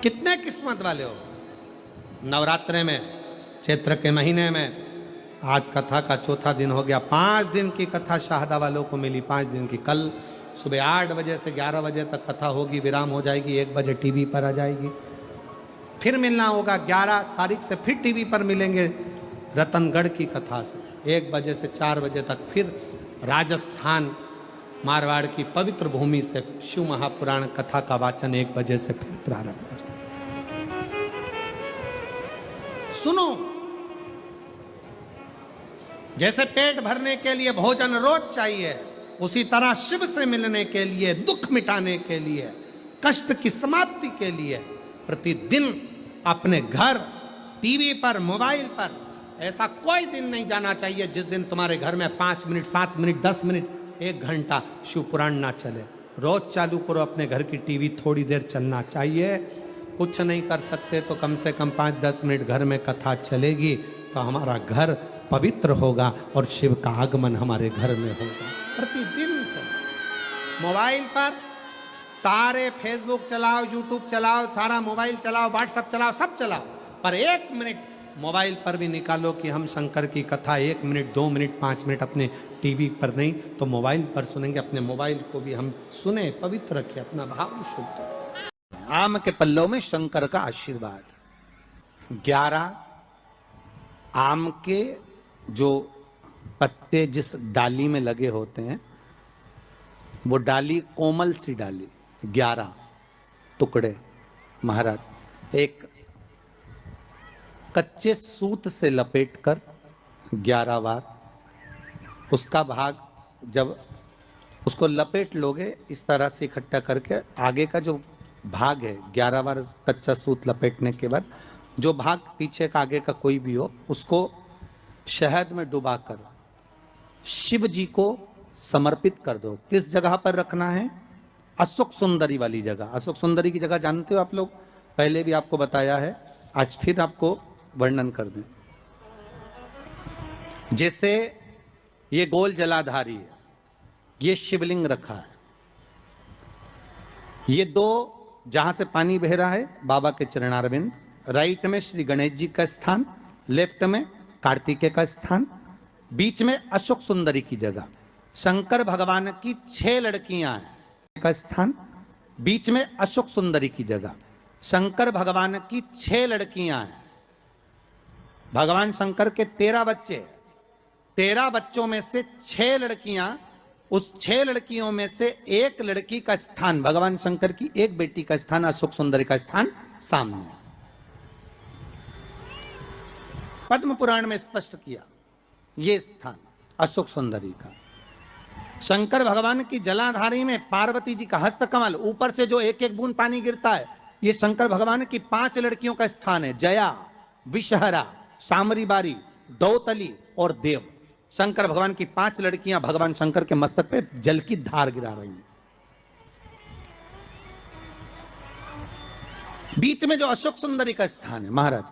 कितने किस्मत वाले हो। नवरात्रे में, चैत्र के महीने में, आज कथा का चौथा दिन हो गया। 5 दिन की कथा शाहदा वालों को मिली, 5 दिन की। कल सुबह 8 बजे से 11 बजे तक कथा होगी, विराम हो जाएगी, 1 बजे टीवी पर आ जाएगी। फिर मिलना होगा 11 तारीख से, फिर टीवी पर मिलेंगे रतनगढ़ की कथा से 1 बजे से 4 बजे तक। फिर राजस्थान मारवाड़ की पवित्र भूमि से शिव महापुराण कथा का वाचन 1 बजे से फिर प्रारंभ हो जाए। सुनो, जैसे पेट भरने के लिए भोजन रोज चाहिए, उसी तरह शिव से मिलने के लिए, दुख मिटाने के लिए, कष्ट की समाप्ति के लिए प्रतिदिन अपने घर, टीवी पर, मोबाइल पर ऐसा कोई दिन नहीं जाना चाहिए जिस दिन तुम्हारे घर में 5 मिनट, 7 मिनट, 10 मिनट, 1 घंटा शिव पुराण ना चले। रोज चालू करो अपने घर की टीवी, थोड़ी देर चलना चाहिए। कुछ नहीं कर सकते तो कम से कम 5-10 मिनट घर में कथा चलेगी तो हमारा घर पवित्र होगा और शिव का आगमन हमारे घर में होगा। प्रतिदिन चलो। मोबाइल पर सारे फेसबुक चलाओ, यूट्यूब चलाओ, सारा मोबाइल चलाओ, व्हाट्सएप चलाओ, सब चलाओ, पर 1 मिनट मोबाइल पर भी निकालो कि हम शंकर की कथा 1 मिनट, 2 मिनट, 5 मिनट अपने टीवी पर नहीं तो मोबाइल पर सुनेंगे। अपने मोबाइल को भी हम सुने, पवित्र रखें, अपना भाव शुद्ध। आम के पल्लों में शंकर का आशीर्वाद। 11 आम के जो पत्ते जिस डाली में लगे होते हैं, वो डाली कोमल सी डाली, 11 टुकड़े महाराज एक कच्चे सूत से लपेटकर 11 बार उसका भाग, जब उसको लपेट लोगे इस तरह से इकट्ठा करके, आगे का जो भाग है 11 बार कच्चा सूत लपेटने के बाद जो भाग पीछे का, आगे का कोई भी हो, उसको शहद में डुबाकर शिव जी को समर्पित कर दो। किस जगह पर रखना है? अशोक सुंदरी वाली जगह। अशोक सुंदरी की जगह जानते हो आप लोग, पहले भी आपको बताया है, आज फिर आपको वर्णन कर दें। जैसे ये गोल जलाधारी है, ये शिवलिंग रखा है, ये 2 जहां से पानी बह रहा है बाबा के चरणारविंद, राइट में श्री गणेश जी का स्थान, लेफ्ट में कार्तिकेय का स्थान, बीच में अशोक सुंदरी की जगह, शंकर भगवान की 6 लड़कियां हैं का स्थान, बीच में अशोक सुंदरी की जगह, शंकर भगवान की 6 लड़कियां हैं। भगवान शंकर के 13 बच्चे, 13 बच्चों में से 6 लड़कियां, उस 6 लड़कियों में से 1 लड़की का स्थान, भगवान शंकर की 1 बेटी का स्थान, अशोक सुंदरी का स्थान सामने। पद्म पुराण में स्पष्ट किया ये स्थान अशोक सुंदरी का। शंकर भगवान की जलाधारी में पार्वती जी का हस्तकमल, ऊपर से जो 1-1 बूंद पानी गिरता है, ये शंकर भगवान की 5 लड़कियों का स्थान है, जया, विषहरा, सामरी बारी, दौतली और देव। शंकर भगवान की 5 लड़कियां भगवान शंकर के मस्तक पे जल की धार गिरा रही हैं। बीच में जो अशोक सुंदरी का स्थान है महाराज,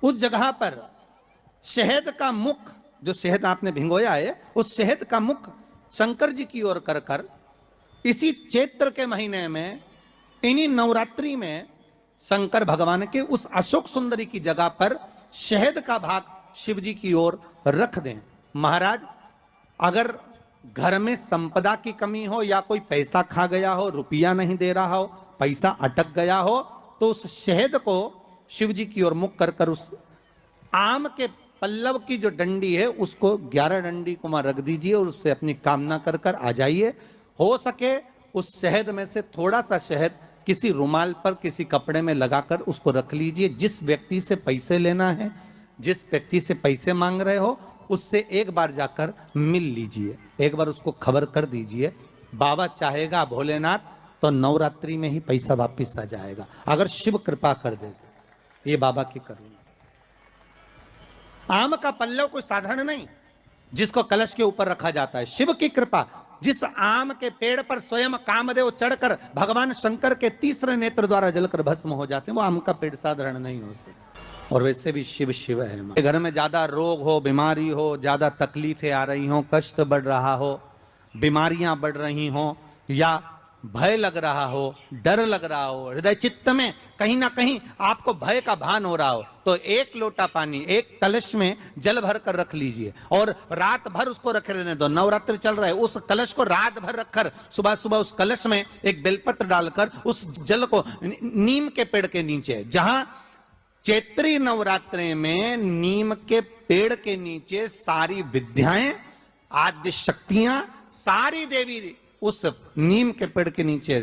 उस जगह पर शहद का मुख, जो शहद आपने भिंगोया है, उस शहद का मुख शंकर जी की ओर कर कर इसी चैत्र के महीने में, इन्हीं नवरात्रि में शंकर भगवान के उस अशोक सुंदरी की जगह पर शहद का भाग शिव जी की ओर रख दें। महाराज अगर घर में संपदा की कमी हो या कोई पैसा खा गया हो, रुपया नहीं दे रहा हो, पैसा अटक गया हो, तो उस शहद को शिव जी की ओर मुख कर कर उस आम के पल्लव की जो डंडी है उसको 11 डंडी को वहां रख दीजिए और उससे अपनी कामना कर कर आ जाइए। हो सके उस शहद में से थोड़ा सा शहद किसी रुमाल पर, किसी कपड़े में लगाकर उसको रख लीजिए। जिस व्यक्ति से पैसे लेना है, जिस व्यक्ति से पैसे मांग रहे हो, उससे एक बार जाकर मिल लीजिए, एक बार उसको खबर कर दीजिए। बाबा चाहेगा भोलेनाथ तो नवरात्रि में ही पैसा वापिस आ जाएगा, अगर शिव कृपा कर दे। ये बाबा की करुणा। आम का पल्लव कोई साधारण नहीं जिसको कलश के ऊपर रखा जाता है, शिव की कृपा। जिस आम के पेड़ पर स्वयं कामदेव चढ़कर भगवान शंकर के तीसरे नेत्र द्वारा जलकर भस्म हो जाते हैं, वो आम का पेड़ साधारण नहीं हो सकता। और वैसे भी शिव शिव है। घर में ज्यादा रोग हो, बीमारी हो, ज्यादा तकलीफें आ रही हो, कष्ट बढ़ रहा हो, बीमारियां बढ़ रही हो, या भय लग रहा हो, डर लग रहा हो, हृदय चित्त में कहीं ना कहीं आपको भय का भान हो रहा हो, तो एक लोटा पानी, एक कलश में जल भर कर रख लीजिए और रात भर उसको रखे रहने दो। नवरात्रि चल रहा है, उस कलश को रात भर रखकर सुबह सुबह उस कलश में एक बेलपत्र डालकर उस जल को नीम के पेड़ के नीचे, जहां चैत्री नवरात्रि में नीम के पेड़ के नीचे सारी विद्याएं, आद्य शक्तियां, सारी देवी उस नीम के पेड़ के नीचे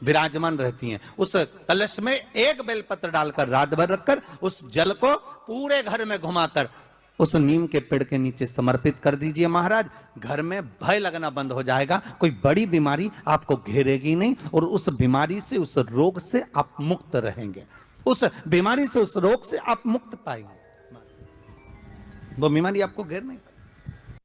विराजमान रहती हैं। उस कलश में एक बेलपत्र डालकर रात भर रखकर उस जल को पूरे घर में घुमाकर उस नीम के पेड़ के नीचे समर्पित कर दीजिए महाराज। घर में भय लगना बंद हो जाएगा, कोई बड़ी बीमारी आपको घेरेगी नहीं और उस बीमारी से, उस रोग से आप मुक्त रहेंगे। उस बीमारी से, उस रोग से आप मुक्त पाएंगे, वो बीमारी आपको घेर नहीं।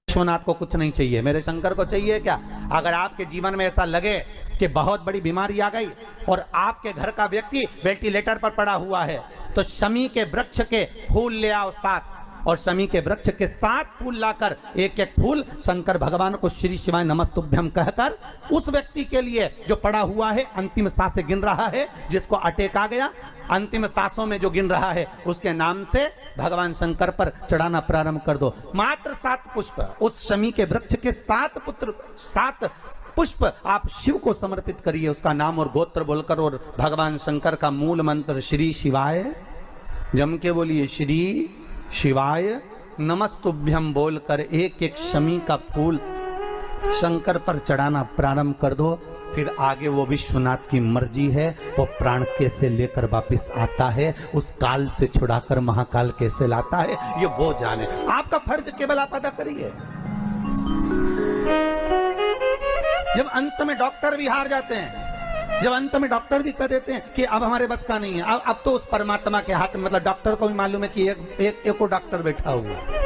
विश्वनाथ को कुछ नहीं चाहिए, मेरे शंकर को चाहिए क्या? अगर आपके जीवन में ऐसा लगे कि बहुत बड़ी बीमारी आ गई और आपके घर का व्यक्ति वेंटिलेटर पर पड़ा हुआ है, तो शमी के वृक्ष के फूल ले आओ 7, और शमी के वृक्ष के 7 फूल लाकर एक एक फूल शंकर भगवान को श्री शिवाय नमस्तुभ्यम कहकर उस व्यक्ति के लिए जो पड़ा हुआ है, अंतिम सांसें गिन रहा है, जिसको अटैक आ गया, अंतिम सांसों में जो गिन रहा है, उसके नाम से भगवान शंकर पर चढ़ाना प्रारंभ कर दो। मात्र 7 पुष्प, उस शमी के वृक्ष के 7 पुष्प आप शिव को समर्पित करिए, उसका नाम और गोत्र बोलकर, और भगवान शंकर का मूल मंत्र श्री शिवाय, जम के बोलिए श्री शिवाय नमस्तुभ्यम बोलकर एक एक शमी का फूल शंकर पर चढ़ाना प्रारंभ कर दो। फिर आगे वो विश्वनाथ की मर्जी है, वो प्राण कैसे लेकर वापिस आता है, उस काल से छुड़ाकर महाकाल कैसे लाता है, ये वो जाने। आपका फर्ज केवल आप अदा करिए। जब अंत में डॉक्टर भी हार जाते हैं, जब अंत में डॉक्टर भी कह देते हैं कि अब हमारे बस का नहीं है, अब तो उस परमात्मा के हाथ में, मतलब डॉक्टर को भी मालूम है कि एक डॉक्टर बैठा हुआ है,